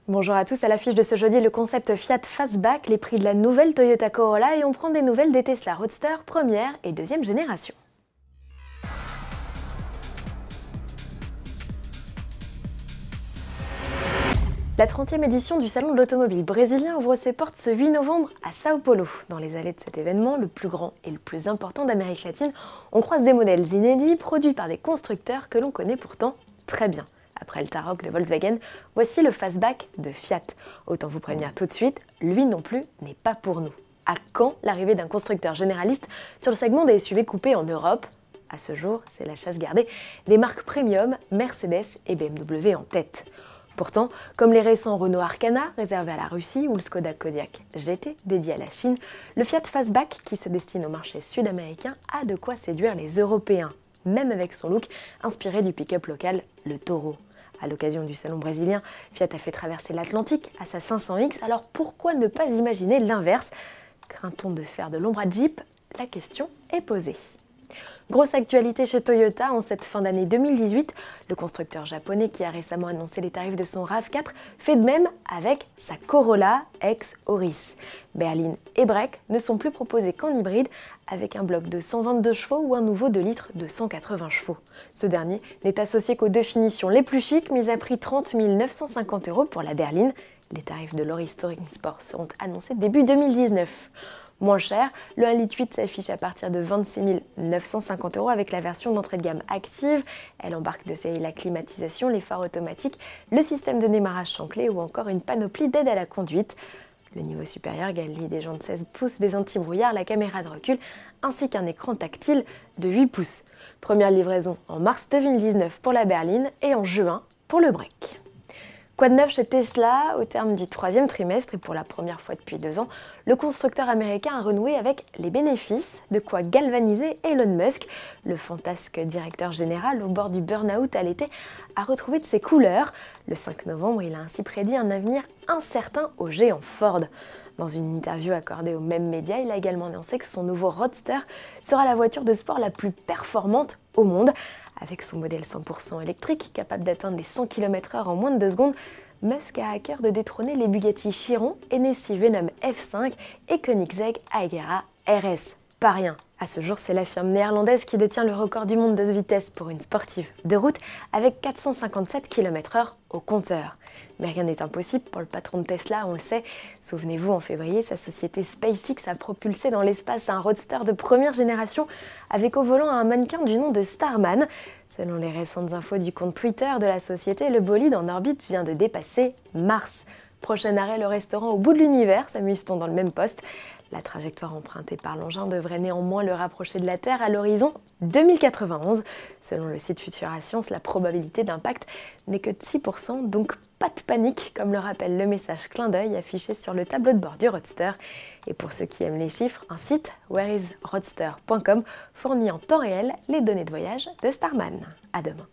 Bonjour à tous, à l'affiche de ce jeudi, le concept Fiat Fastback, les prix de la nouvelle Toyota Corolla et on prend des nouvelles des Tesla Roadster première et deuxième génération. La 30e édition du Salon de l'automobile brésilien ouvre ses portes ce 8 novembre à Sao Paulo. Dans les allées de cet événement, le plus grand et le plus important d'Amérique latine, on croise des modèles inédits produits par des constructeurs que l'on connaît pourtant très bien. Après le Tarok de Volkswagen, voici le Fastback de Fiat. Autant vous prévenir tout de suite, lui non plus n'est pas pour nous. À quand l'arrivée d'un constructeur généraliste sur le segment des SUV coupés en Europe? À ce jour, c'est la chasse gardée des marques premium, Mercedes et BMW en tête. Pourtant, comme les récents Renault Arcana réservés à la Russie ou le Skoda Kodiaq GT dédié à la Chine, le Fiat Fastback qui se destine au marché sud-américain a de quoi séduire les Européens, même avec son look inspiré du pick-up local, le Toro. À l'occasion du salon brésilien, Fiat a fait traverser l'Atlantique à sa 500X, alors pourquoi ne pas imaginer l'inverse? Craint-on de faire de l'ombre à Jeep? La question est posée. Grosse actualité chez Toyota en cette fin d'année 2018, le constructeur japonais qui a récemment annoncé les tarifs de son RAV4 fait de même avec sa Corolla ex-Auris. Berline et break ne sont plus proposés qu'en hybride avec un bloc de 122 chevaux ou un nouveau 2 litres de 180 chevaux. Ce dernier n'est associé qu'aux deux finitions les plus chics, mises à prix 30 950 € pour la berline. Les tarifs de l'Auris Touring Sport seront annoncés début 2019. Moins cher, le 1,8 litre s'affiche à partir de 26 950 € avec la version d'entrée de gamme active. Elle embarque de série la climatisation, les phares automatiques, le système de démarrage sans clé ou encore une panoplie d'aide à la conduite. Le niveau supérieur gagne lui des jantes 16 pouces, des anti-brouillard, la caméra de recul ainsi qu'un écran tactile de 8 pouces. Première livraison en mars 2019 pour la berline et en juin pour le break. Quoi de neuf chez Tesla? Au terme du troisième trimestre et pour la première fois depuis 2 ans, le constructeur américain a renoué avec les bénéfices, de quoi galvaniser Elon Musk. Le fantasque directeur général au bord du burn-out à l'été a retrouvé de ses couleurs. Le 5 novembre, il a ainsi prédit un avenir incertain au géant Ford. Dans une interview accordée aux mêmes médias, il a également annoncé que son nouveau Roadster sera la voiture de sport la plus performante au monde. Avec son modèle 100% électrique, capable d'atteindre les 100 km/h en moins de 2 secondes, Musk a à cœur de détrôner les Bugatti Chiron, Hennessy Venom F5 et Koenigsegg Agera RS. Pas rien. À ce jour, c'est la firme néerlandaise qui détient le record du monde de vitesse pour une sportive de route avec 457 km/h au compteur. Mais rien n'est impossible pour le patron de Tesla, on le sait. Souvenez-vous, en février, sa société SpaceX a propulsé dans l'espace un roadster de première génération avec au volant un mannequin du nom de Starman. Selon les récentes infos du compte Twitter de la société, le bolide en orbite vient de dépasser Mars. Prochain arrêt, le restaurant au bout de l'univers, s'amuse-t-on dans le même poste. La trajectoire empruntée par l'engin devrait néanmoins le rapprocher de la Terre à l'horizon 2091. Selon le site Futura Science, la probabilité d'impact n'est que de 6%, donc pas de panique, comme le rappelle le message clin d'œil affiché sur le tableau de bord du Roadster. Et pour ceux qui aiment les chiffres, un site, whereisroadster.com, fournit en temps réel les données de voyage de Starman. À demain.